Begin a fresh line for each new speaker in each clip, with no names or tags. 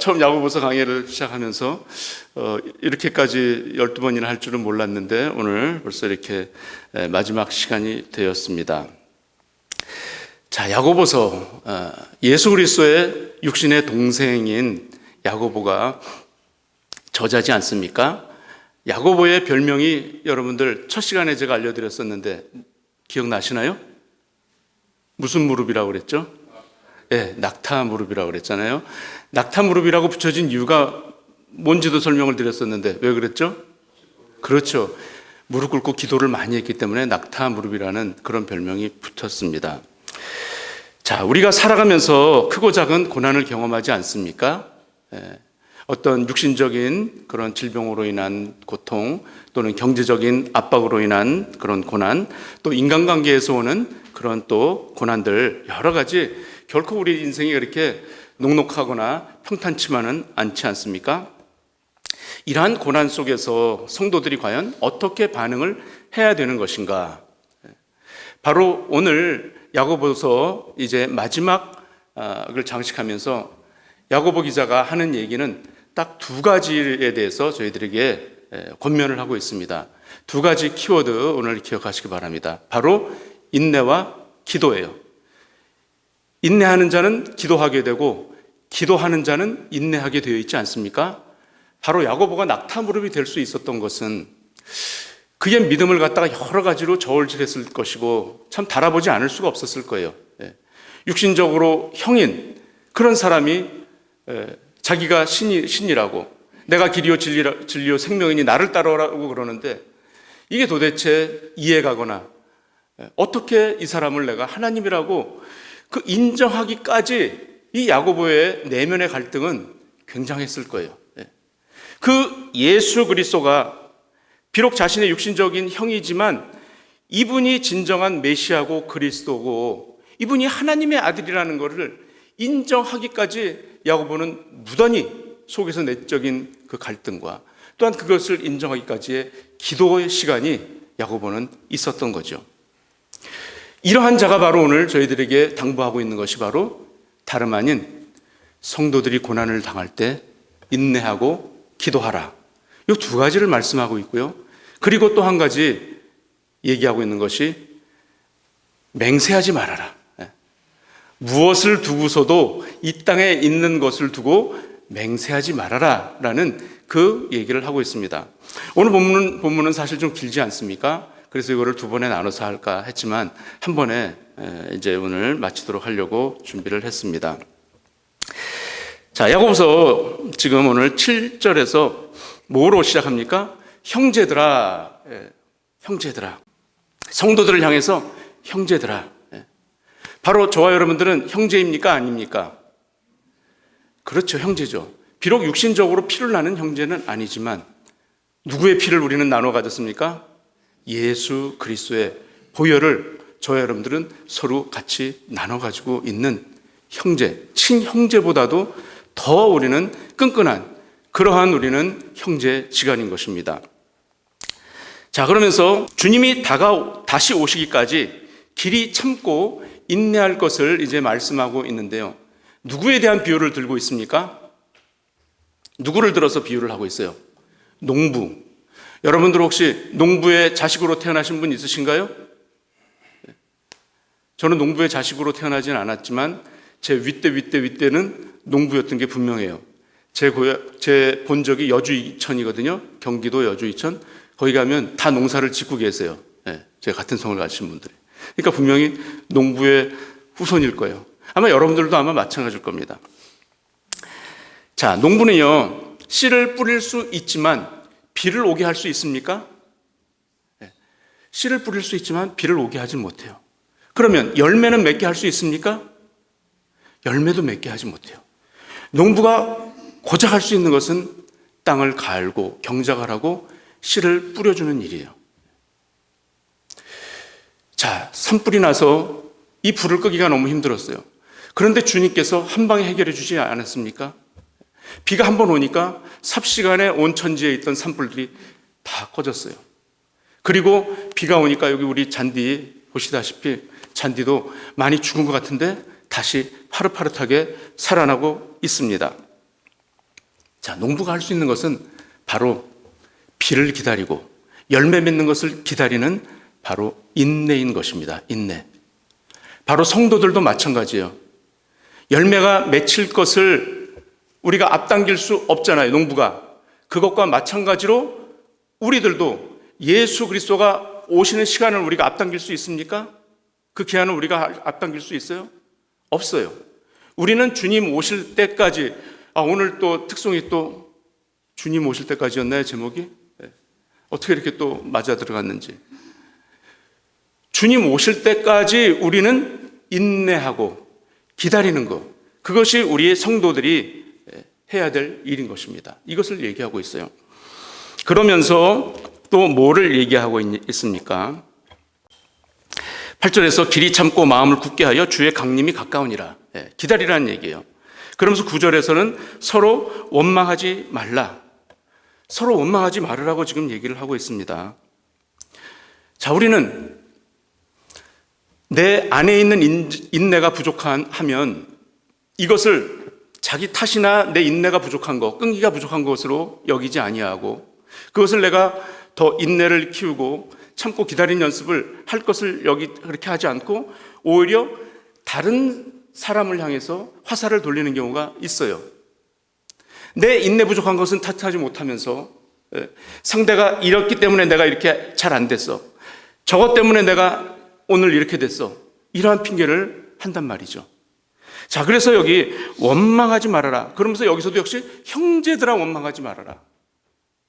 처음 야고보서 강의를 시작하면서 이렇게까지 12번이나 할 줄은 몰랐는데 오늘 벌써 이렇게 마지막 시간이 되었습니다. 자, 야고보서, 예수 그리스도의 육신의 동생인 야고보가 저자지 않습니까? 야고보의 별명이 여러분들 첫 시간에 제가 알려드렸었는데 기억나시나요? 무슨 무릎이라고 그랬죠? 네, 낙타 무릎이라고 그랬잖아요. 낙타 무릎이라고 붙여진 이유가 뭔지도 설명을 드렸었는데 왜 그랬죠? 그렇죠. 무릎 꿇고 기도를 많이 했기 때문에 낙타 무릎이라는 그런 별명이 붙었습니다. 자, 우리가 살아가면서 크고 작은 고난을 경험하지 않습니까? 어떤 육신적인 그런 질병으로 인한 고통, 또는 경제적인 압박으로 인한 그런 고난, 또 인간관계에서 오는 그런 또 고난들 여러 가지, 결코 우리 인생이 그렇게 녹록하거나 평탄치만은 않지 않습니까? 이러한 고난 속에서 성도들이 과연 어떻게 반응을 해야 되는 것인가? 바로 오늘 야고보서 이제 마지막을 장식하면서 야고보 기자가 하는 얘기는 딱 두 가지에 대해서 저희들에게 권면을 하고 있습니다. 두 가지 키워드 오늘 기억하시기 바랍니다. 바로 인내와 기도예요. 인내하는 자는 기도하게 되고 기도하는 자는 인내하게 되어 있지 않습니까? 바로 야고보가 낙타 무릎이 될 수 있었던 것은 그의 믿음을 갖다가 여러 가지로 저울질했을 것이고 참 달아보지 않을 수가 없었을 거예요. 육신적으로 형인 그런 사람이 자기가 신이라고, 내가 길이요 진리요 생명이니 나를 따르라고 그러는데 이게 도대체 이해가거나 어떻게 이 사람을 내가 하나님이라고 그 인정하기까지 이 야고보의 내면의 갈등은 굉장했을 거예요. 그 예수 그리스도가 비록 자신의 육신적인 형이지만 이분이 진정한 메시아고 그리스도고 이분이 하나님의 아들이라는 것을 인정하기까지 야고보는 무던히 속에서 내적인 그 갈등과 또한 그것을 인정하기까지의 기도의 시간이 야고보는 있었던 거죠. 이러한 자가 바로 오늘 저희들에게 당부하고 있는 것이 바로 다름 아닌 성도들이 고난을 당할 때 인내하고 기도하라. 이 두 가지를 말씀하고 있고요. 그리고 또 한 가지 얘기하고 있는 것이 맹세하지 말아라. 무엇을 두고서도 이 땅에 있는 것을 두고 맹세하지 말아라 라는 그 얘기를 하고 있습니다. 오늘 본문은 사실 좀 길지 않습니까? 그래서 이거를 두 번에 나눠서 할까 했지만 한 번에 이제 오늘 마치도록 하려고 준비를 했습니다. 자, 야고보서 지금 오늘 7절에서 뭐로 시작합니까? 형제들아, 형제들아. 성도들을 향해서 형제들아. 바로 저와 여러분들은 형제입니까? 아닙니까? 그렇죠, 형제죠. 비록 육신적으로 피를 나는 형제는 아니지만 누구의 피를 우리는 나눠 가졌습니까? 예수 그리스도의 보혈을 저와 여러분들은 서로 같이 나눠 가지고 있는 형제, 친형제보다도 더 우리는 끈끈한 그러한 우리는 형제지간인 것입니다. 자, 그러면서 주님이 다시 오시기까지 길이 참고 인내할 것을 이제 말씀하고 있는데요. 누구에 대한 비유를 들고 있습니까? 누구를 들어서 비유를 하고 있어요? 농부. 여러분들 혹시 농부의 자식으로 태어나신 분 있으신가요? 저는 농부의 자식으로 태어나진 않았지만 제 윗대는 농부였던 게 분명해요. 제 본적이 여주 이천이거든요. 경기도 여주 이천. 거기 가면 다 농사를 짓고 계세요. 제 같은 성을 가신 분들이. 그러니까 분명히 농부의 후손일 거예요. 아마 여러분들도 아마 마찬가지일 겁니다. 자, 농부는요, 씨를 뿌릴 수 있지만 비를 오게 할 수 있습니까? 씨를 뿌릴 수 있지만 비를 오게 하지 못해요. 그러면 열매는 맺게 할 수 있습니까? 열매도 맺게 하지 못해요. 농부가 고작 할 수 있는 것은 땅을 갈고 경작을 하고 씨를 뿌려주는 일이에요. 자, 산불이 나서 이 불을 끄기가 너무 힘들었어요. 그런데 주님께서 한 방에 해결해 주지 않았습니까? 비가 한 번 오니까 삽시간에 온 천지에 있던 산불들이 다 꺼졌어요. 그리고 비가 오니까 여기 우리 잔디 보시다시피 잔디도 많이 죽은 것 같은데 다시 파릇파릇하게 살아나고 있습니다. 자, 농부가 할 수 있는 것은 바로 비를 기다리고 열매 맺는 것을 기다리는 바로 인내인 것입니다. 인내. 바로 성도들도 마찬가지예요. 열매가 맺힐 것을 우리가 앞당길 수 없잖아요. 농부가. 그것과 마찬가지로 우리들도 예수 그리스도가 오시는 시간을 우리가 앞당길 수 있습니까? 그 기한을 우리가 앞당길 수 있어요? 없어요. 우리는 주님 오실 때까지, 오늘 또 특송이 또 주님 오실 때까지였나요, 제목이? 네. 어떻게 이렇게 또 맞아 들어갔는지. 주님 오실 때까지 우리는 인내하고 기다리는 것, 그것이 우리의 성도들이 해야 될 일인 것입니다. 이것을 얘기하고 있어요. 그러면서 또 뭐를 얘기하고 있습니까? 8절에서 길이 참고 마음을 굳게 하여 주의 강림이 가까우니라. 기다리라는 얘기예요. 그러면서 9절에서는 서로 원망하지 말라. 서로 원망하지 말으라고 지금 얘기를 하고 있습니다. 자, 우리는 내 안에 있는 인내가 부족하면 이것을 자기 탓이나 내 인내가 부족한 것, 끈기가 부족한 것으로 여기지 아니하고 그것을 내가 더 인내를 키우고 참고 기다리는 연습을 할 것을 그렇게 하지 않고 오히려 다른 사람을 향해서 화살을 돌리는 경우가 있어요. 내 인내 부족한 것은 탓하지 못하면서 상대가 이렇기 때문에 내가 이렇게 잘 안 됐어. 저것 때문에 내가 오늘 이렇게 됐어. 이러한 핑계를 한단 말이죠. 자, 그래서 여기 원망하지 말아라. 그러면서 여기서도 역시 형제들아 원망하지 말아라.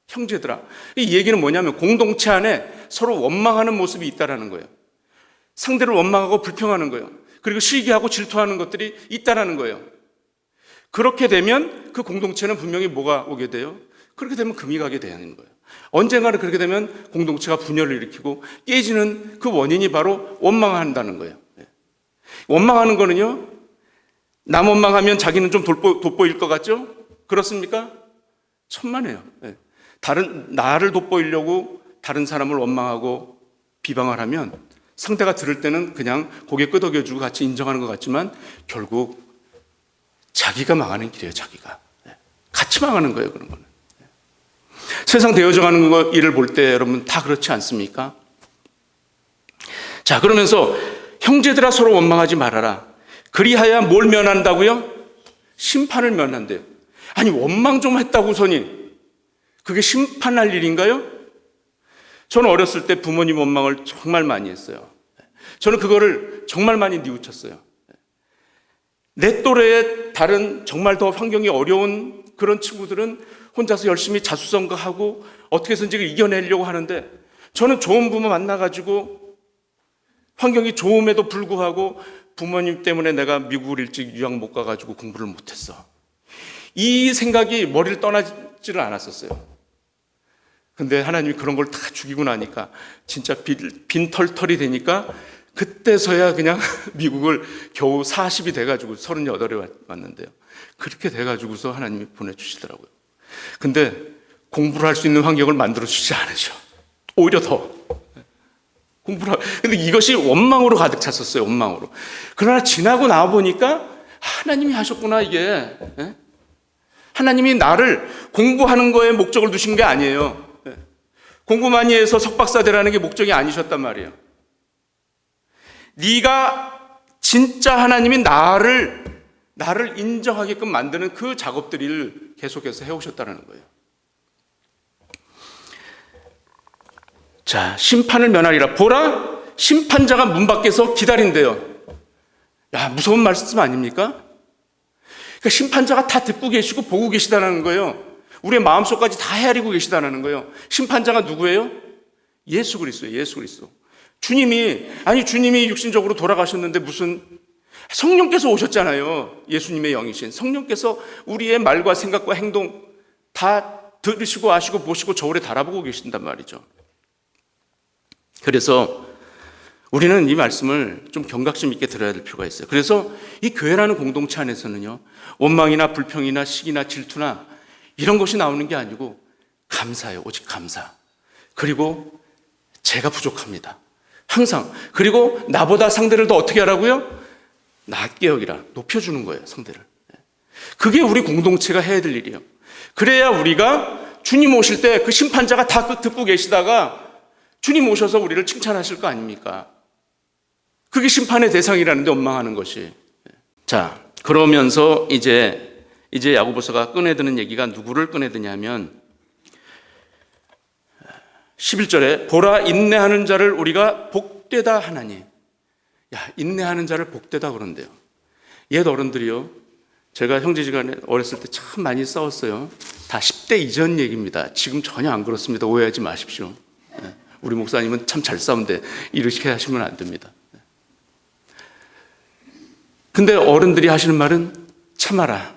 형제들아. 이 얘기는 뭐냐면 공동체 안에 서로 원망하는 모습이 있다라는 거예요. 상대를 원망하고 불평하는 거예요. 그리고 시기하고 질투하는 것들이 있다라는 거예요. 그렇게 되면 그 공동체는 분명히 뭐가 오게 돼요? 그렇게 되면 금이 가게 되는 거예요. 언젠가는 그렇게 되면 공동체가 분열을 일으키고 깨지는 그 원인이 바로 원망한다는 거예요. 원망하는 거는요, 남 원망하면 자기는 좀 돋보일 것 같죠? 그렇습니까? 천만에요. 나를 돋보이려고 다른 사람을 원망하고 비방을 하면 상대가 들을 때는 그냥 고개 끄덕여주고 같이 인정하는 것 같지만 결국 자기가 망하는 길이에요. 자기가 같이 망하는 거예요. 그런 거는 세상 되어져가는 일을 볼 때 여러분 다 그렇지 않습니까? 자, 그러면서 형제들아 서로 원망하지 말아라. 그리하여 뭘 면한다고요? 심판을 면한대요. 아니, 원망 좀 했다고서니 그게 심판할 일인가요? 저는 어렸을 때 부모님 원망을 정말 많이 했어요. 저는 그거를 정말 많이 뉘우쳤어요. 내 또래의 다른 정말 더 환경이 어려운 그런 친구들은 혼자서 열심히 자수성가하고 어떻게 해서든지 이겨내려고 하는데 저는 좋은 부모 만나가지고 환경이 좋음에도 불구하고 부모님 때문에 내가 미국을 일찍 유학 못 가가지고 공부를 못했어. 이 생각이 머리를 떠나지를 않았었어요. 근데 하나님이 그런 걸 다 죽이고 나니까 진짜 빈털털이 되니까 그때서야 그냥 미국을 겨우 40이 돼가지고 38에 왔는데요. 그렇게 돼가지고서 하나님이 보내주시더라고요. 근데 공부를 할 수 있는 환경을 만들어주지 않으셔. 오히려 더. 근데 이것이 원망으로 가득 찼었어요. 원망으로. 그러나 지나고 나와 보니까 하나님이 하셨구나, 이게. 하나님이 나를 공부하는 거에 목적을 두신 게 아니에요. 공부 많이 해서 석박사 되라는 게 목적이 아니셨단 말이에요. 네가 진짜 하나님이 나를 인정하게끔 만드는 그 작업들을 계속해서 해오셨다는 거예요. 자, 심판을 면하리라. 보라, 심판자가 문 밖에서 기다린대요. 야, 무서운 말씀 아닙니까? 그러니까 심판자가 다 듣고 계시고 보고 계시다는 거예요. 우리의 마음속까지 다 헤아리고 계시다는 거예요. 심판자가 누구예요? 예수 그리스도예요. 예수 그리스도. 주님이 육신적으로 돌아가셨는데 무슨 성령께서 오셨잖아요. 예수님의 영이신 성령께서 우리의 말과 생각과 행동 다 들으시고 아시고 보시고 저울에 달아보고 계신단 말이죠. 그래서 우리는 이 말씀을 좀 경각심 있게 들어야 될 필요가 있어요. 그래서 이 교회라는 공동체 안에서는요, 원망이나 불평이나 시기나 질투나 이런 것이 나오는 게 아니고 감사예요. 오직 감사. 그리고 제가 부족합니다. 항상. 그리고 나보다 상대를 더 어떻게 하라고요? 낮게 여기라. 높여주는 거예요. 상대를. 그게 우리 공동체가 해야 될 일이에요. 그래야 우리가 주님 오실 때 그 심판자가 다 듣고 계시다가 주님 오셔서 우리를 칭찬하실 거 아닙니까? 그게 심판의 대상이라는데 원망하는 것이. 자, 그러면서 이제 야고보서가 꺼내드는 얘기가 누구를 꺼내드냐면 11절에 보라 인내하는 자를 우리가 복되다 하나니. 야, 인내하는 자를 복되다 그런데요. 옛 어른들이요, 제가 형제지간에 어렸을 때 참 많이 싸웠어요. 다 10대 이전 얘기입니다. 지금 전혀 안 그렇습니다. 오해하지 마십시오. 우리 목사님은 참 잘 싸운데 이렇게 하시면 안 됩니다. 근데 어른들이 하시는 말은 참아라.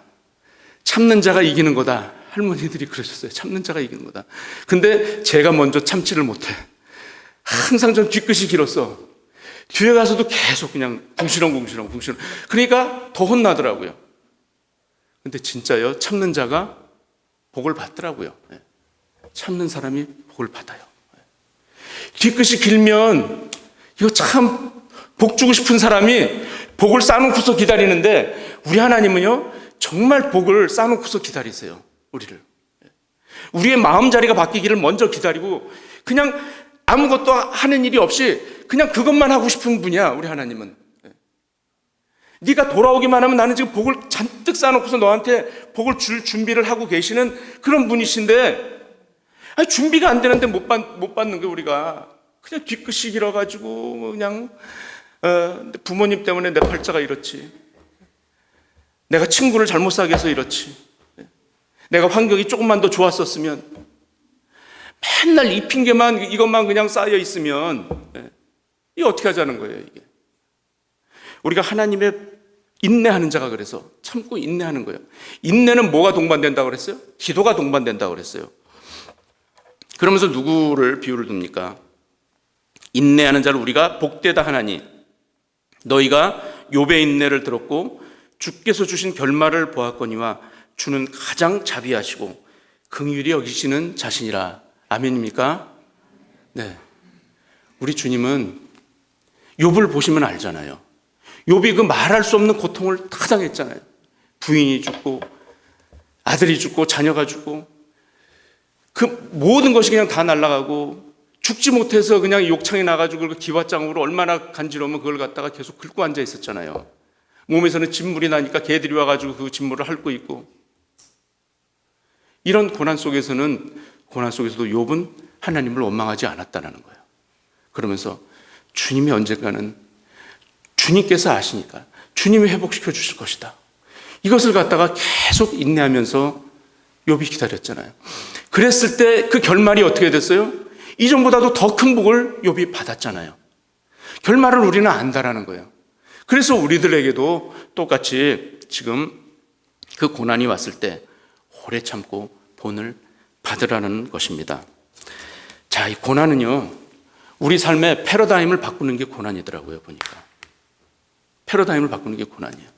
참는 자가 이기는 거다. 할머니들이 그러셨어요. 참는 자가 이기는 거다. 근데 제가 먼저 참지를 못해. 항상 전 뒤끝이 길었어. 뒤에 가서도 계속 그냥 궁시렁. 그러니까 더 혼나더라고요. 근데 진짜요, 참는 자가 복을 받더라고요. 참는 사람이 복을 받아요. 뒤끝이 길면 이거 참 복 주고 싶은 사람이 복을 쌓아놓고서 기다리는데, 우리 하나님은요 정말 복을 쌓아놓고서 기다리세요. 우리의 마음자리가 바뀌기를 먼저 기다리고, 그냥 아무것도 하는 일이 없이 그냥 그것만 하고 싶은 분이야. 우리 하나님은 네가 돌아오기만 하면 나는 지금 복을 잔뜩 쌓아놓고서 너한테 복을 줄 준비를 하고 계시는 그런 분이신데, 아니, 준비가 안 되는데 못 받는 게 우리가 그냥 뒤끝이 길어가지고 그냥 부모님 때문에 내 팔자가 이렇지, 내가 친구를 잘못 사귀어서 이렇지, 내가 환경이 조금만 더 좋았었으면, 맨날 이 핑계만 이것만 그냥 쌓여 있으면 이게 어떻게 하자는 거예요. 이게 우리가 하나님의 인내하는 자가 그래서 참고 인내하는 거예요. 인내는 뭐가 동반된다고 그랬어요? 기도가 동반된다고 그랬어요. 그러면서 누구를 비유를 둡니까? 인내하는 자를 우리가 복되다 하나니 너희가 욥의 인내를 들었고 주께서 주신 결말을 보았거니와 주는 가장 자비하시고 긍휼히 여기시는 자신이라. 아멘입니까? 네. 우리 주님은 욥을 보시면 알잖아요. 욥이 그 말할 수 없는 고통을 다 당했잖아요. 부인이 죽고 아들이 죽고 자녀가 죽고 그 모든 것이 그냥 다 날아가고, 죽지 못해서 그냥 욕창에 나가지고 그 기와장으로 얼마나 간지러우면 그걸 갖다가 계속 긁고 앉아 있었잖아요. 몸에서는 진물이 나니까 개들이 와가지고 그 진물을 핥고 있고. 이런 고난 속에서도 욥은 하나님을 원망하지 않았다는 거예요. 그러면서 주님이 언젠가는, 주님께서 아시니까 주님이 회복시켜 주실 것이다, 이것을 갖다가 계속 인내하면서 욥이 기다렸잖아요. 그랬을 때 그 결말이 어떻게 됐어요? 이전보다도 더 큰 복을 욥이 받았잖아요. 결말을 우리는 안다라는 거예요. 그래서 우리들에게도 똑같이 지금 그 고난이 왔을 때 오래 참고 본을 받으라는 것입니다. 자, 이 고난은요, 우리 삶의 패러다임을 바꾸는 게 고난이더라고요. 보니까 패러다임을 바꾸는 게 고난이에요.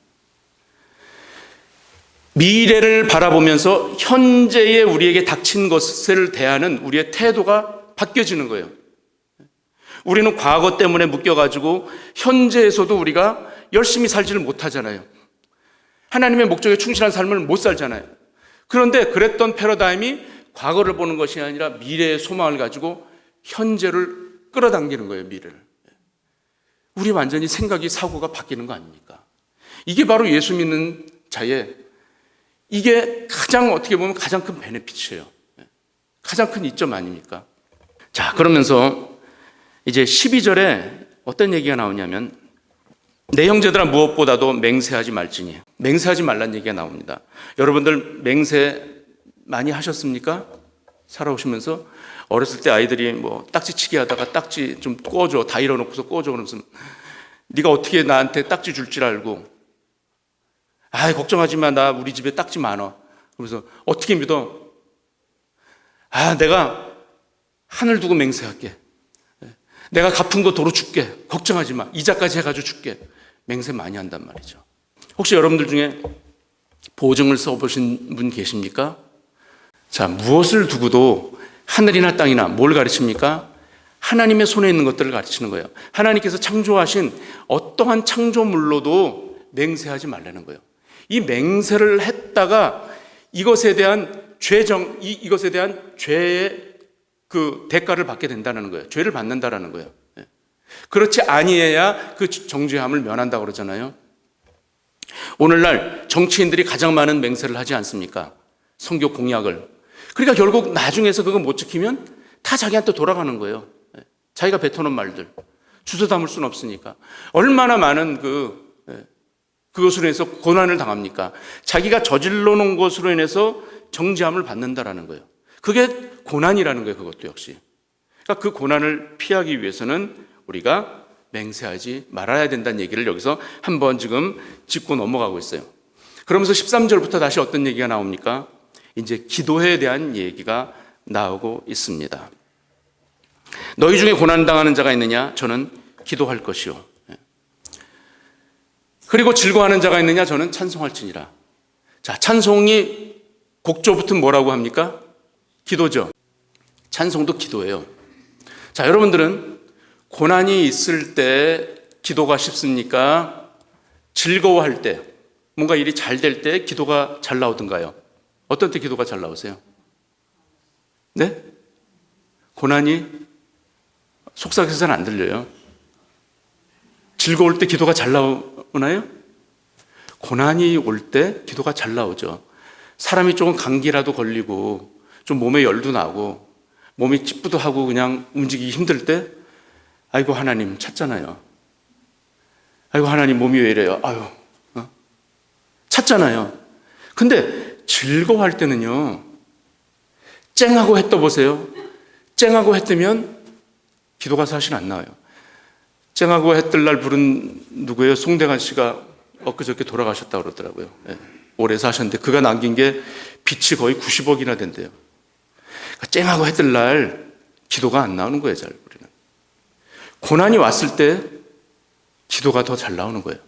미래를 바라보면서 현재에 우리에게 닥친 것을 대하는 우리의 태도가 바뀌어지는 거예요. 우리는 과거 때문에 묶여가지고 현재에서도 우리가 열심히 살지를 못하잖아요. 하나님의 목적에 충실한 삶을 못 살잖아요. 그런데 그랬던 패러다임이 과거를 보는 것이 아니라 미래의 소망을 가지고 현재를 끌어당기는 거예요. 미래를. 우리 완전히 생각이, 사고가 바뀌는 거 아닙니까? 이게 바로 예수 믿는 자의, 이게 가장, 어떻게 보면 가장 큰 베네핏이에요. 가장 큰 이점 아닙니까? 자, 그러면서 이제 12절에 어떤 얘기가 나오냐면, 내 형제들아 무엇보다도 맹세하지 말지니. 맹세하지 말란 얘기가 나옵니다. 여러분들 맹세 많이 하셨습니까? 살아오시면서 어렸을 때 아이들이 뭐 딱지치기 하다가 딱지 좀 꺼줘, 다 잃어놓고서 꺼줘, 그러면서 네가 어떻게 나한테 딱지 줄 줄 알고, 아, 걱정하지 마, 나 우리 집에 딱지 많아. 그러면서 어떻게 믿어? 아, 내가 하늘 두고 맹세할게. 내가 갚은 거 도로 줄게. 걱정하지 마. 이자까지 해가지고 줄게. 맹세 많이 한단 말이죠. 혹시 여러분들 중에 보증을 써보신 분 계십니까? 자, 무엇을 두고도 하늘이나 땅이나 뭘 가르칩니까? 하나님의 손에 있는 것들을 가르치는 거예요. 하나님께서 창조하신 어떠한 창조물로도 맹세하지 말라는 거예요. 이 맹세를 했다가 이것에 대한 이것에 대한 죄의 그 대가를 받게 된다는 거예요. 죄를 받는다라는 거예요. 그렇지 아니해야 그 정죄함을 면한다고 그러잖아요. 오늘날 정치인들이 가장 많은 맹세를 하지 않습니까? 성교 공약을. 그러니까 결국 나중에서 그거 못 지키면 다 자기한테 돌아가는 거예요. 자기가 뱉어놓은 말들. 주워 담을 수는 없으니까. 얼마나 많은 그것으로 인해서 고난을 당합니까? 자기가 저질러 놓은 것으로 인해서 정죄함을 받는다라는 거예요. 그게 고난이라는 거예요. 그것도 역시. 그러니까 그 고난을 피하기 위해서는 우리가 맹세하지 말아야 된다는 얘기를 여기서 한번 지금 짚고 넘어가고 있어요. 그러면서 13절부터 다시 어떤 얘기가 나옵니까? 이제 기도에 대한 얘기가 나오고 있습니다. 너희 중에 고난당하는 자가 있느냐? 저는 기도할 것이요. 그리고 즐거워하는 자가 있느냐? 저는 찬송할지니라. 자, 찬송이 곡조부터 뭐라고 합니까? 기도죠. 찬송도 기도예요. 자, 여러분들은 고난이 있을 때 기도가 쉽습니까? 즐거워할 때, 뭔가 일이 잘 될 때 기도가 잘 나오던가요? 어떤 때 기도가 잘 나오세요? 네? 고난이 속삭여서는 안 들려요. 즐거울 때 기도가 잘 나오나요? 고난이 올 때 기도가 잘 나오죠. 사람이 조금 감기라도 걸리고 좀 몸에 열도 나고 몸이 찌뿌둥하고 그냥 움직이기 힘들 때 아이고 하나님 찾잖아요. 아이고 하나님 몸이 왜 이래요? 아유 찾잖아요. 근데 즐거워할 때는요, 쨍하고 해 떠보세요. 쨍하고 해 뜨면 기도가 사실 안 나와요. 쨍하고 해 뜰 날 부른 누구예요? 송대관 씨가 엊그저께 돌아가셨다고 그러더라고요. 네. 오래 사셨는데 그가 남긴 게 빚이 거의 90억이나 된대요. 그러니까 쨍하고 해 뜰 날 기도가 안 나오는 거예요. 잘 우리는. 고난이 왔을 때 기도가 더 잘 나오는 거예요.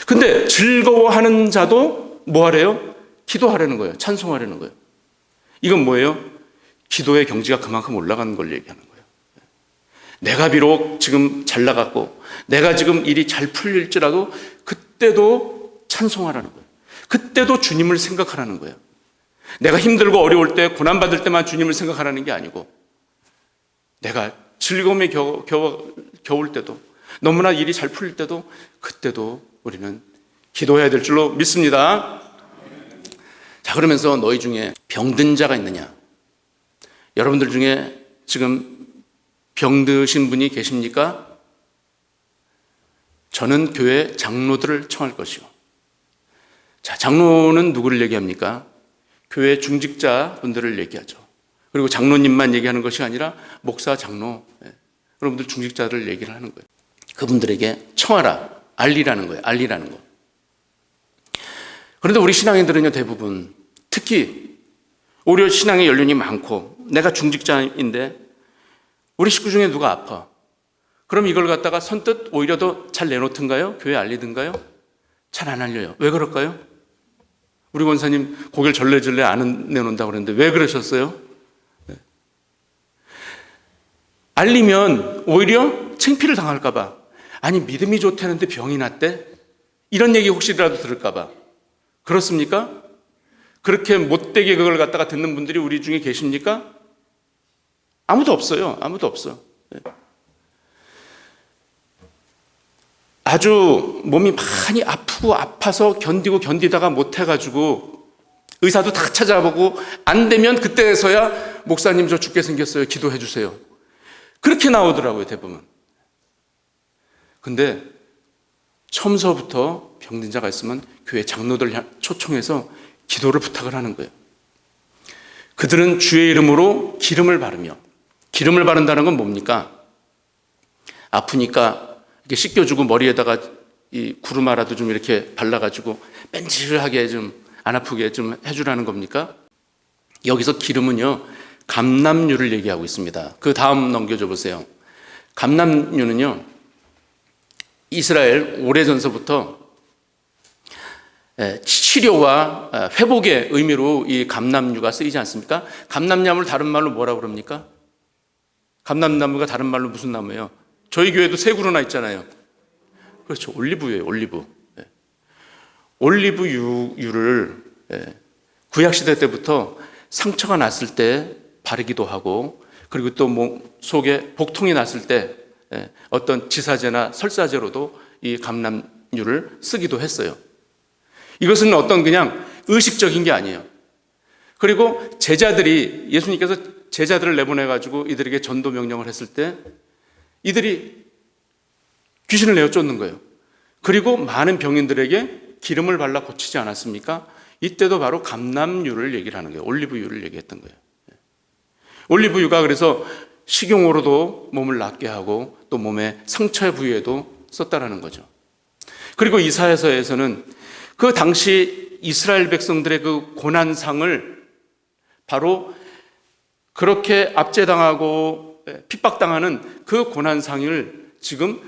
근데 즐거워하는 자도 뭐 하래요? 기도하라는 거예요. 찬송하라는 거예요. 이건 뭐예요? 기도의 경지가 그만큼 올라가는 걸 얘기하는 거예요. 내가 비록 지금 잘 나갔고 내가 지금 일이 잘 풀릴지라도 그때도 찬송하라는 거예요. 그때도 주님을 생각하라는 거예요. 내가 힘들고 어려울 때 고난받을 때만 주님을 생각하라는 게 아니고 내가 즐거움에 겨울 때도 너무나 일이 잘 풀릴 때도 그때도 우리는 기도해야 될 줄로 믿습니다. 자, 그러면서 너희 중에 병든 자가 있느냐? 여러분들 중에 지금 병드신 분이 계십니까? 저는 교회 장로들을 청할 것이요. 자, 장로는 누구를 얘기합니까? 교회 중직자 분들을 얘기하죠. 그리고 장로님만 얘기하는 것이 아니라 목사, 장로, 여러분들 중직자를 얘기를 하는 거예요. 그분들에게 청하라, 알리라는 거예요. 알리라는 거. 그런데 우리 신앙인들은요, 대부분 특히 오히려 신앙의 연륜이 많고 내가 중직자인데 우리 식구 중에 누가 아파. 그럼 이걸 갖다가 선뜻 오히려 더 잘 내놓든가요? 교회에 알리든가요? 잘 안 알려요. 왜 그럴까요? 우리 권사님 고개를 절레절레 안 내놓는다고 그랬는데 왜 그러셨어요? 네. 알리면 오히려 창피를 당할까 봐. 아니 믿음이 좋다는데 병이 났대? 이런 얘기 혹시라도 들을까 봐. 그렇습니까? 그렇게 못되게 그걸 갖다가 듣는 분들이 우리 중에 계십니까? 아무도 없어요. 아무도 없어. 네. 아주 몸이 많이 아프고 아파서 견디다가 못해가지고 의사도 다 찾아보고 안 되면 그때서야 목사님 저 죽게 생겼어요. 기도해 주세요. 그렇게 나오더라고요, 대부분. 근데 처음서부터 병든 자가 있으면 교회 장로들 초청해서 기도를 부탁을 하는 거예요. 그들은 주의 이름으로 기름을 바르며, 기름을 바른다는 건 뭡니까? 아프니까 이렇게 씻겨주고 머리에다가 이 구루마라도 좀 이렇게 발라가지고 뺀질하게 좀 안 아프게 좀 해주라는 겁니까? 여기서 기름은요, 감람유를 얘기하고 있습니다. 그 다음 넘겨줘 보세요. 감람유는요, 이스라엘 오래전서부터 치료와 회복의 의미로 이 감람유가 쓰이지 않습니까? 감람나무를 다른 말로 뭐라고 그럽니까? 감람나무가 다른 말로 무슨 나무예요? 저희 교회도 세 그루나 있잖아요. 그렇죠. 올리브유예요. 올리브. 올리브유를 구약시대 때부터 상처가 났을 때 바르기도 하고, 그리고 또 몸 속에 복통이 났을 때 어떤 지사제나 설사제로도 이 감람유를 쓰기도 했어요. 이것은 어떤 그냥 의식적인 게 아니에요. 그리고 제자들이, 예수님께서 제자들을 내보내가지고 이들에게 전도 명령을 했을 때 이들이 귀신을 내어 쫓는 거예요. 그리고 많은 병인들에게 기름을 발라 고치지 않았습니까? 이때도 바로 감람유를 얘기를 하는 거예요. 올리브유를 얘기했던 거예요. 올리브유가 그래서 식용으로도 몸을 낫게 하고 또 몸의 상처 부위에도 썼다라는 거죠. 그리고 이사야서에서는 그 당시 이스라엘 백성들의 그 고난상을 바로 그렇게 압제당하고 핍박당하는 그 고난상을 지금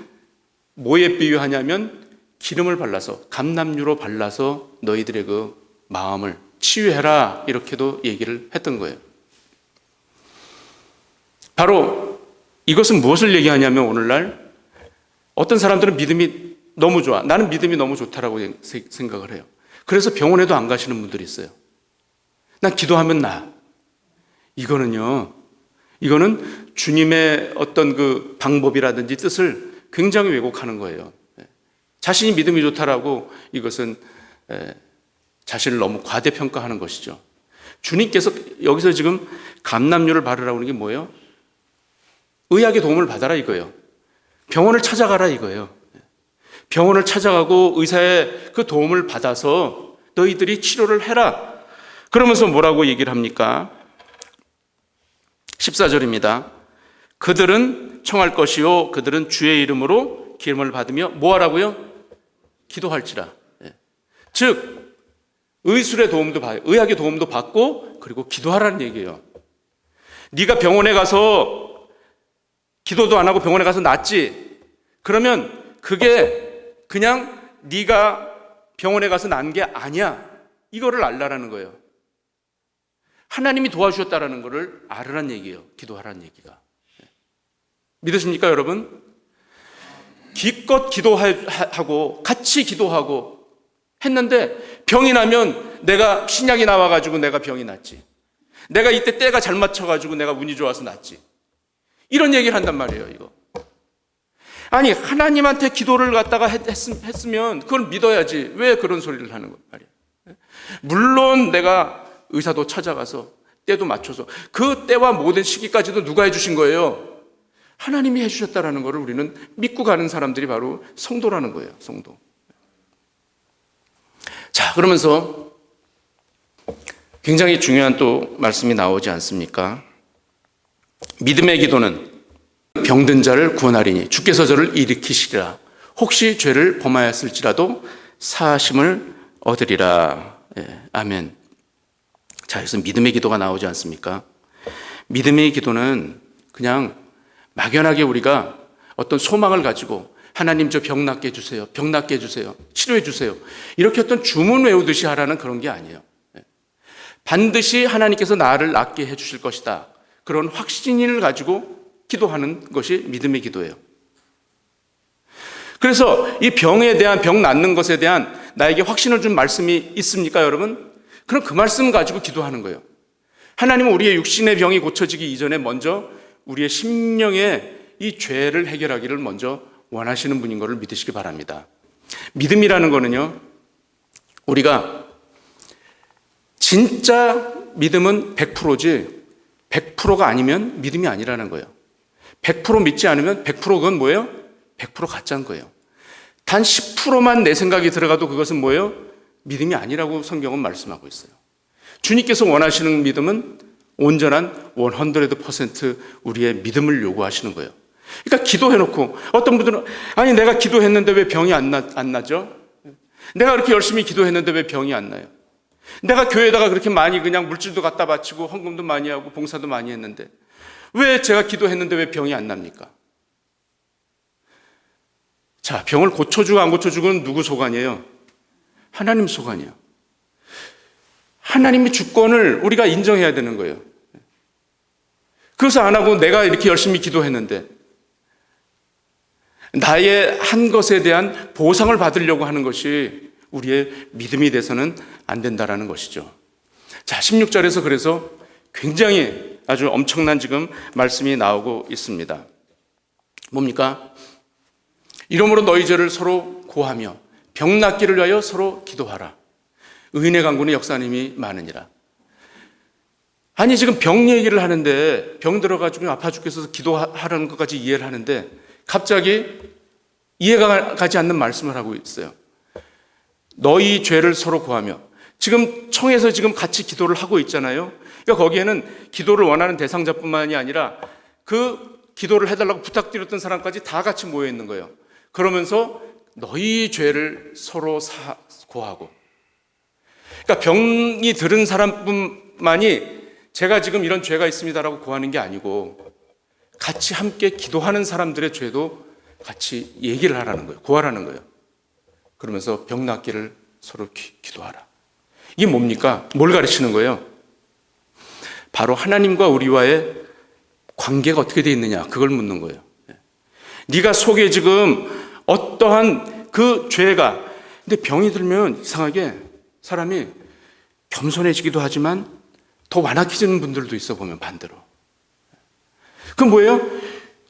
뭐에 비유하냐면 기름을 발라서, 감람유로 발라서 너희들의 그 마음을 치유해라, 이렇게도 얘기를 했던 거예요. 바로 이것은 무엇을 얘기하냐면, 오늘날 어떤 사람들은 믿음이 너무 좋아, 나는 믿음이 너무 좋다라고 생각을 해요. 그래서 병원에도 안 가시는 분들이 있어요. 난 기도하면 나. 이거는 주님의 어떤 그 방법이라든지 뜻을 굉장히 왜곡하는 거예요. 자신이 믿음이 좋다라고, 이것은 자신을 너무 과대평가하는 것이죠. 주님께서 여기서 지금 감람유를 바르라고 하는 게 뭐예요? 의학의 도움을 받아라 이거예요. 병원을 찾아가라 이거예요. 병원을 찾아가고 의사의 그 도움을 받아서 너희들이 치료를 해라. 그러면서 뭐라고 얘기를 합니까? 14절입니다. 그들은 청할 것이요 그들은 주의 이름으로 기름을 받으며 뭐 하라고요? 기도할지라. 즉 의술의 도움도 받아요. 의학의 도움도 받고, 그리고 기도하라는 얘기예요. 네가 병원에 가서 기도도 안 하고 병원에 가서 낫지, 그러면 그게 그냥 네가 병원에 가서 난 게 아니야, 이거를 알라라는 거예요. 하나님이 도와주셨다라는 것을 알으란 얘기예요. 기도하라는 얘기가. 믿으십니까 여러분? 기껏 기도하고 같이 기도하고 했는데 병이 나면 내가 신약이 나와가지고 내가 병이 났지, 내가 이때 때가 잘 맞춰가지고 내가 운이 좋아서 낫지, 이런 얘기를 한단 말이에요. 이거 아니, 하나님한테 기도를 갖다가 했으면 그걸 믿어야지 왜 그런 소리를 하는 거야 말이야. 물론 내가 의사도 찾아가서 때도 맞춰서 그 때와 모든 시기까지도 누가 해주신 거예요? 하나님이 해주셨다라는 것을 우리는 믿고 가는 사람들이 바로 성도라는 거예요. 성도. 자, 그러면서 굉장히 중요한 또 말씀이 나오지 않습니까? 믿음의 기도는 병든 자를 구원하리니 주께서 저를 일으키시리라. 혹시 죄를 범하였을지라도 사하심을 얻으리라. 아멘. 자, 여기서 믿음의 기도가 나오지 않습니까? 믿음의 기도는 그냥 막연하게 우리가 어떤 소망을 가지고 하나님 저 병 낫게 해주세요, 병 낫게 해주세요, 치료해 주세요, 이렇게 어떤 주문 외우듯이 하라는 그런 게 아니에요. 반드시 하나님께서 나를 낫게 해주실 것이다, 그런 확신을 가지고 기도하는 것이 믿음의 기도예요. 그래서 이 병에 대한, 병 낫는 것에 대한 나에게 확신을 준 말씀이 있습니까 여러분? 그럼 그 말씀 가지고 기도하는 거예요. 하나님은 우리의 육신의 병이 고쳐지기 이전에 먼저 우리의 심령의 이 죄를 해결하기를 먼저 원하시는 분인 것을 믿으시기 바랍니다. 믿음이라는 거는요, 우리가 진짜 믿음은 100%지 100%가 아니면 믿음이 아니라는 거예요. 100% 믿지 않으면 100% 그건 뭐예요? 100% 가짜인 거예요. 단 10%만 내 생각이 들어가도 그것은 뭐예요? 믿음이 아니라고 성경은 말씀하고 있어요. 주님께서 원하시는 믿음은 온전한 100% 우리의 믿음을 요구하시는 거예요. 그러니까 기도해놓고 어떤 분들은 아니 내가 기도했는데 왜 병이 안 나죠? 내가 그렇게 열심히 기도했는데 왜 병이 안 나요? 내가 교회에다가 그렇게 많이 그냥 물질도 갖다 바치고 헌금도 많이 하고 봉사도 많이 했는데 왜 제가 기도했는데 왜 병이 안 납니까? 자, 병을 고쳐주고 안 고쳐주고는 누구 소관이에요? 하나님 소관이에요. 하나님의 주권을 우리가 인정해야 되는 거예요. 그것을 안 하고 내가 이렇게 열심히 기도했는데 나의 한 것에 대한 보상을 받으려고 하는 것이 우리의 믿음이 돼서는 안 된다라는 것이죠. 자, 16절에서 그래서 굉장히 아주 엄청난 지금 말씀이 나오고 있습니다. 뭡니까? 이러므로 너희 죄를 서로 고하며 병 낫기를 위하여 서로 기도하라. 의인의 강구는 역사님이 많으니라. 아니, 지금 병 얘기를 하는데, 병 들어가지고 아파 죽겠어서 기도하라는 것까지 이해를 하는데 갑자기 이해가 가지 않는 말씀을 하고 있어요. 너희 죄를 서로 고하며. 지금 청에서 지금 같이 기도를 하고 있잖아요. 그러니까 거기에는 기도를 원하는 대상자뿐만이 아니라 그 기도를 해달라고 부탁드렸던 사람까지 다 같이 모여 있는 거예요. 그러면서 너희 죄를 서로 고하고. 그러니까 병이 들은 사람뿐만이 제가 지금 이런 죄가 있습니다라고 고하는 게 아니고 같이 함께 기도하는 사람들의 죄도 같이 얘기를 하라는 거예요. 고하라는 거예요. 그러면서 병 낫기를 서로 기도하라. 이게 뭡니까? 뭘 가르치는 거예요? 바로 하나님과 우리와의 관계가 어떻게 되어 있느냐, 그걸 묻는 거예요. 네가 속에 지금 어떠한 그 죄가, 근데 병이 들면 이상하게 사람이 겸손해지기도 하지만 더 완악해지는 분들도 있어, 보면 반대로. 그럼 뭐예요?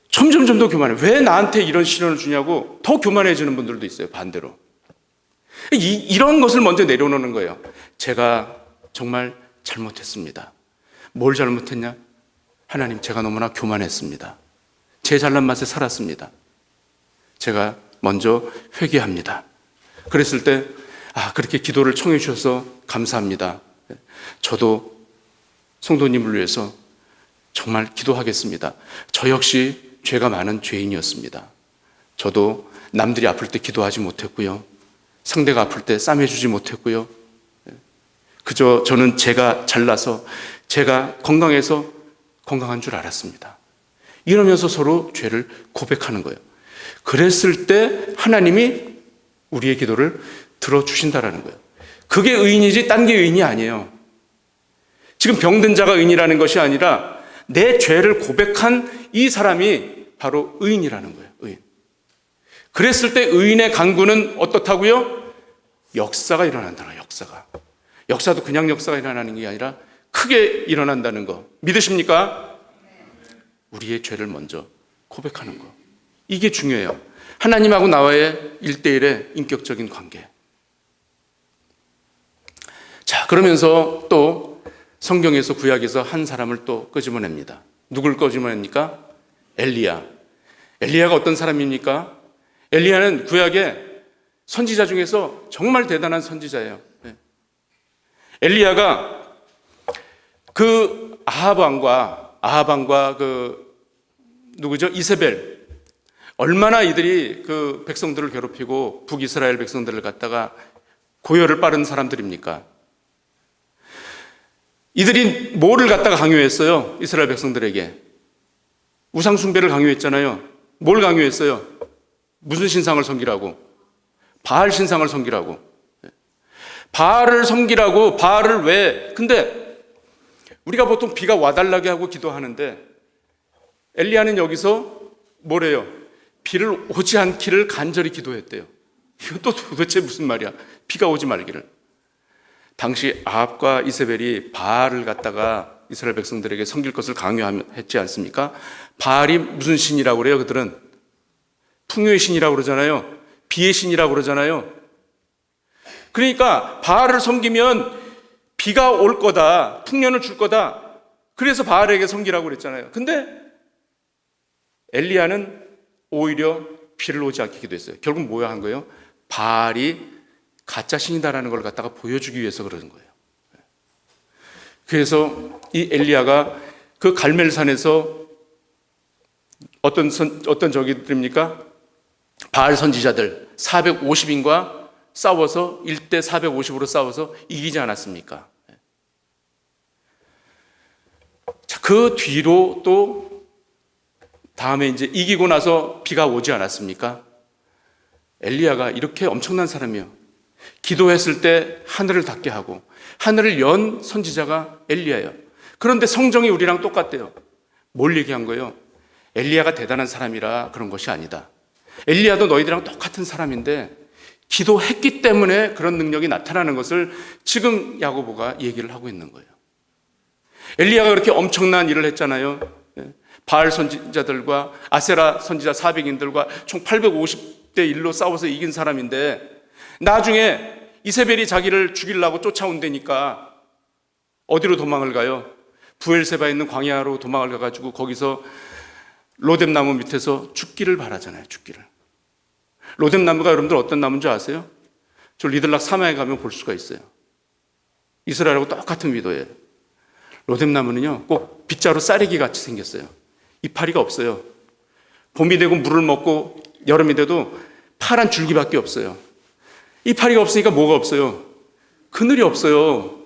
점점 더 교만해. 왜 나한테 이런 시련을 주냐고 더 교만해지는 분들도 있어요, 반대로. 이런 것을 먼저 내려놓는 거예요. 제가 정말 잘못했습니다. 뭘 잘못했냐? 하나님, 제가 너무나 교만했습니다. 제 잘난 맛에 살았습니다. 제가 먼저 회개합니다. 그랬을 때, 그렇게 기도를 청해 주셔서 감사합니다. 저도 성도님을 위해서 정말 기도하겠습니다. 저 역시 죄가 많은 죄인이었습니다. 저도 남들이 아플 때 기도하지 못했고요. 상대가 아플 때 싸매주지 못했고요. 그저 저는 제가 잘나서, 제가 건강해서 건강한 줄 알았습니다. 이러면서 서로 죄를 고백하는 거예요. 그랬을 때 하나님이 우리의 기도를 들어주신다라는 거예요. 그게 의인이지 딴 게 의인이 아니에요. 지금 병든 자가 의인이라는 것이 아니라 내 죄를 고백한 이 사람이 바로 의인이라는 거예요. 의인. 그랬을 때 의인의 간구는 어떻다고요? 역사가 일어난다는, 역사가. 역사도 그냥 역사가 일어나는 게 아니라 크게 일어난다는 거 믿으십니까? 우리의 죄를 먼저 고백하는 거. 이게 중요해요. 하나님하고 나와의 1대1의 인격적인 관계. 자, 그러면서 또 성경에서, 구약에서 한 사람을 또 끄집어냅니다. 누굴 끄집어냅니까? 엘리야. 엘리야가 어떤 사람입니까? 엘리야는 구약의 선지자 중에서 정말 대단한 선지자예요. 엘리야가 그 아합 왕과 그 누구죠? 이세벨. 얼마나 이들이 그 백성들을 괴롭히고 북이스라엘 백성들을 갖다가 고열을 빠른 사람들입니까? 이들이 뭐를 갖다가 강요했어요? 이스라엘 백성들에게 우상 숭배를 강요했잖아요. 뭘 강요했어요? 무슨 신상을 섬기라고? 바알 신상을 섬기라고. 바알을 섬기라고. 바알을 왜? 근데 우리가 보통 비가 와달라게 하고 기도하는데 엘리야는 여기서 뭐래요? 비를 오지 않기를 간절히 기도했대요. 이것도 도대체 무슨 말이야? 비가 오지 말기를. 당시 아합과 이세벨이 바알을 갖다가 이스라엘 백성들에게 섬길 것을 강요했지 않습니까? 바알이 무슨 신이라고 그래요? 그들은 풍요의 신이라고 그러잖아요. 비의 신이라고 그러잖아요. 그러니까 바알을 섬기면 비가 올 거다, 풍년을 줄 거다. 그래서 바알에게 섬기라고 그랬잖아요. 근데 엘리야는 오히려 비를 오지 않게 기도했어요. 결국 뭐야 한 거예요? 바알이 가짜 신이다라는 걸 갖다가 보여주기 위해서 그러는 거예요. 그래서 이 엘리야가 그 갈멜산에서 어떤 저기들입니까? 바알 선지자들 450인과 싸워서 1대 450으로 싸워서 이기지 않았습니까? 자, 그 뒤로 또 다음에 이제 이기고 나서 비가 오지 않았습니까? 엘리야가 이렇게 엄청난 사람이에요. 기도했을 때 하늘을 닫게 하고 하늘을 연 선지자가 엘리야예요. 그런데 성정이 우리랑 똑같대요. 뭘 얘기한 거예요? 엘리야가 대단한 사람이라 그런 것이 아니다. 엘리야도 너희들이랑 똑같은 사람인데 기도했기 때문에 그런 능력이 나타나는 것을 지금 야고보가 얘기를 하고 있는 거예요. 엘리야가 그렇게 엄청난 일을 했잖아요. 바알 선지자들과 아세라 선지자 400인들과 총 850대 1로 싸워서 이긴 사람인데, 나중에 이세벨이 자기를 죽이려고 쫓아온다니까 어디로 도망을 가요? 부엘세바에 있는 광야로 도망을 가가지고 거기서 로뎀나무 밑에서 죽기를 바라잖아요. 죽기를. 로뎀나무가 여러분들 어떤 나무인지 아세요? 저 리들락 사마에 가면 볼 수가 있어요. 이스라엘하고 똑같은 위도예요. 로뎀나무는요 꼭 빗자루 쌀이기 같이 생겼어요. 이파리가 없어요. 봄이 되고 물을 먹고 여름이 돼도 파란 줄기밖에 없어요. 이파리가 없으니까 뭐가 없어요? 그늘이 없어요.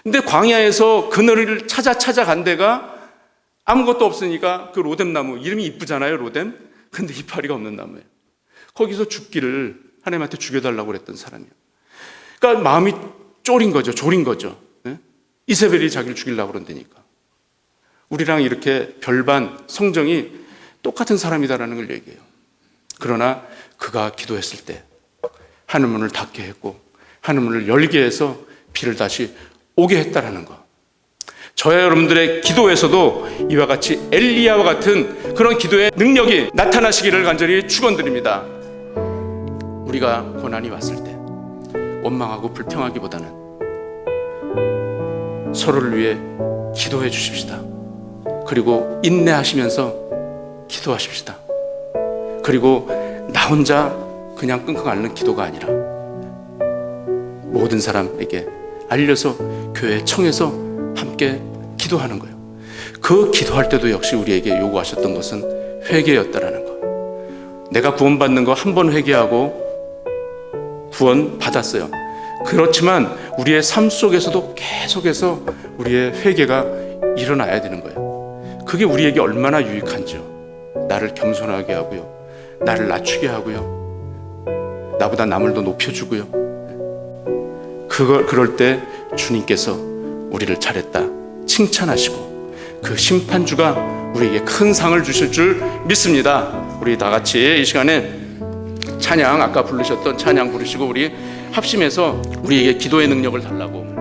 근데 광야에서 그늘을 찾아간 데가 아무것도 없으니까 그 로뎀나무, 이름이 이쁘잖아요, 로뎀. 근데 이파리가 없는 나무예요. 거기서 죽기를 하나님한테 죽여달라고 그랬던 사람이에요. 그러니까 마음이 졸인 거죠. 네? 이세벨이 자기를 죽이려고 그런다니까. 우리랑 이렇게 별반 성정이 똑같은 사람이다라는 걸 얘기해요. 그러나 그가 기도했을 때 하늘문을 닫게 했고 하늘문을 열게 해서 비를 다시 오게 했다라는 거. 저와 여러분들의 기도에서도 이와 같이 엘리야와 같은 그런 기도의 능력이 나타나시기를 간절히 축원드립니다. 우리가 고난이 왔을 때 원망하고 불평하기보다는 서로를 위해 기도해 주십시다. 그리고 인내하시면서 기도하십시다. 그리고 나 혼자 그냥 끙끙 앓는 기도가 아니라 모든 사람에게 알려서 교회 청해서 함께 기도하는 거예요. 그 기도할 때도 역시 우리에게 요구하셨던 것은 회개였다라는 거. 내가 구원받는 거 한 번 회개하고 구원 받았어요. 그렇지만 우리의 삶 속에서도 계속해서 우리의 회개가 일어나야 되는 거예요. 그게 우리에게 얼마나 유익한지요. 나를 겸손하게 하고요, 나를 낮추게 하고요, 나보다 남을 더 높여주고요. 그럴 때 주님께서 우리를 잘했다 칭찬하시고 그 심판주가 우리에게 큰 상을 주실 줄 믿습니다. 우리 다 같이 이 시간에 찬양, 아까 부르셨던 찬양 부르시고 우리 합심해서 우리에게 기도의 능력을 달라고